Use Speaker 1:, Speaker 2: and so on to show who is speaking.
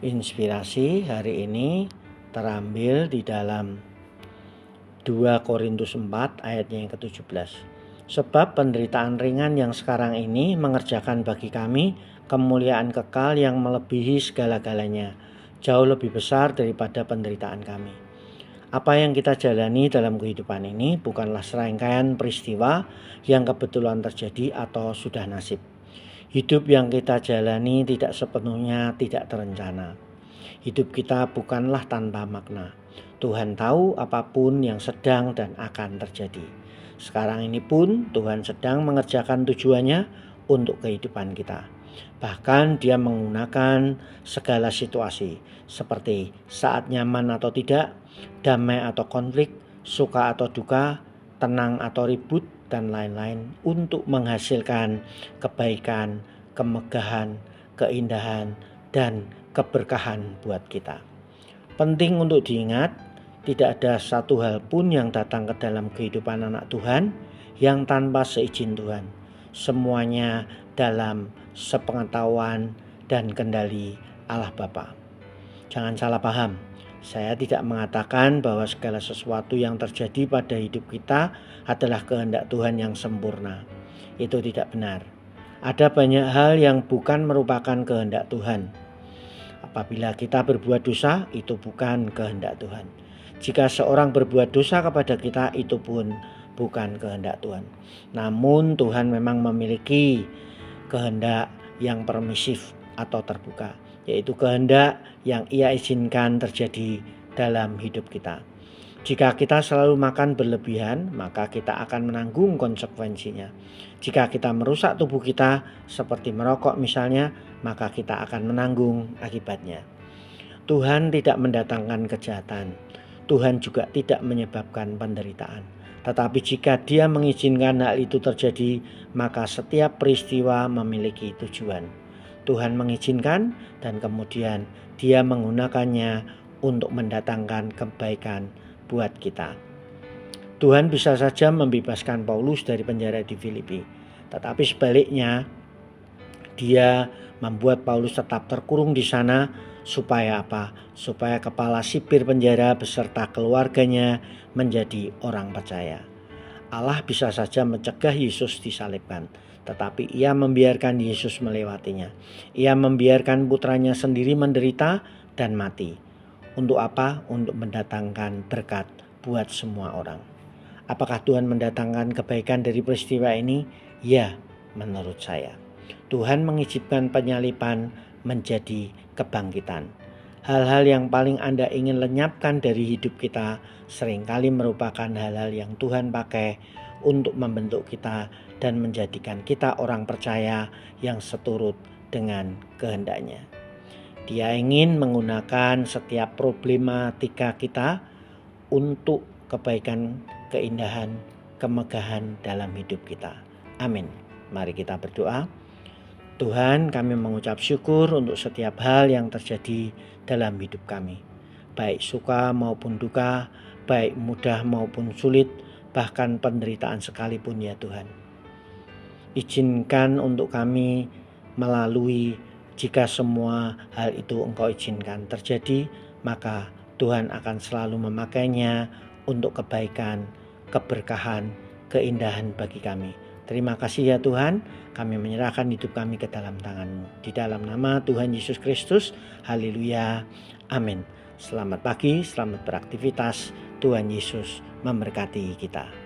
Speaker 1: Inspirasi hari ini terambil di dalam 2 Korintus 4 ayatnya yang ke-17. Sebab penderitaan ringan yang sekarang ini mengerjakan bagi kami kemuliaan kekal yang melebihi segala-galanya, jauh lebih besar daripada penderitaan kami. Apa yang kita jalani dalam kehidupan ini bukanlah serangkaian peristiwa yang kebetulan terjadi atau sudah nasib. Hidup yang kita jalani tidak sepenuhnya tidak terencana. Hidup kita bukanlah tanpa makna. Tuhan tahu apapun yang sedang dan akan terjadi. Sekarang ini pun Tuhan sedang mengerjakan tujuannya untuk kehidupan kita. Bahkan Dia menggunakan segala situasi seperti saat nyaman atau tidak, damai atau konflik, suka atau duka, tenang atau ribut, dan lain-lain untuk menghasilkan kebaikan, kemegahan, keindahan, dan keberkahan buat kita. Penting untuk diingat, tidak ada satu hal pun yang datang ke dalam kehidupan anak Tuhan yang tanpa seizin Tuhan. Semuanya dalam sepengetahuan dan kendali Allah Bapa. Jangan salah paham, saya tidak mengatakan bahwa segala sesuatu yang terjadi pada hidup kita adalah kehendak Tuhan yang sempurna. Itu tidak benar. Ada banyak hal yang bukan merupakan kehendak Tuhan. Apabila kita berbuat dosa, itu bukan kehendak Tuhan. Jika seorang berbuat dosa kepada kita, itu pun bukan kehendak Tuhan. Namun Tuhan memang memiliki kehendak yang permisif atau terbuka, yaitu kehendak yang Ia izinkan terjadi dalam hidup kita. Jika kita selalu makan berlebihan, maka kita akan menanggung konsekuensinya. Jika kita merusak tubuh kita seperti merokok misalnya, maka kita akan menanggung akibatnya. Tuhan tidak mendatangkan kejahatan. Tuhan juga tidak menyebabkan penderitaan. Tetapi jika Dia mengizinkan hal itu terjadi, maka setiap peristiwa memiliki tujuan. Tuhan mengizinkan dan kemudian Dia menggunakannya untuk mendatangkan kebaikan buat kita. Tuhan bisa saja membebaskan Paulus dari penjara di Filipi, tetapi sebaliknya Dia membuat Paulus tetap terkurung di sana supaya apa? Supaya kepala sipir penjara beserta keluarganya menjadi orang percaya. Allah bisa saja mencegah Yesus disalibkan, tetapi Ia membiarkan Yesus melewatinya. Ia membiarkan putranya sendiri menderita dan mati. Untuk apa? Untuk mendatangkan berkat buat semua orang. Apakah Tuhan mendatangkan kebaikan dari peristiwa ini? Ya, menurut saya. Tuhan mengizinkan penyaliban menjadi kebangkitan. Hal-hal yang paling Anda ingin lenyapkan dari hidup kita seringkali merupakan hal-hal yang Tuhan pakai untuk membentuk kita dan menjadikan kita orang percaya yang seturut dengan kehendaknya. Dia ingin menggunakan setiap problematika kita untuk kebaikan, keindahan, kemegahan dalam hidup kita. Amin. Mari kita berdoa. Tuhan, kami mengucap syukur untuk setiap hal yang terjadi dalam hidup kami. Baik suka maupun duka, baik mudah maupun sulit, bahkan penderitaan sekalipun ya Tuhan. Izinkan untuk kami melalui. Jika semua hal itu Engkau izinkan terjadi, maka Tuhan akan selalu memakainya untuk kebaikan, keberkahan, keindahan bagi kami. Terima kasih ya Tuhan, kami menyerahkan hidup kami ke dalam tangan-Mu. Di dalam nama Tuhan Yesus Kristus, haleluya, amin. Selamat pagi, selamat beraktivitas, Tuhan Yesus memberkati kita.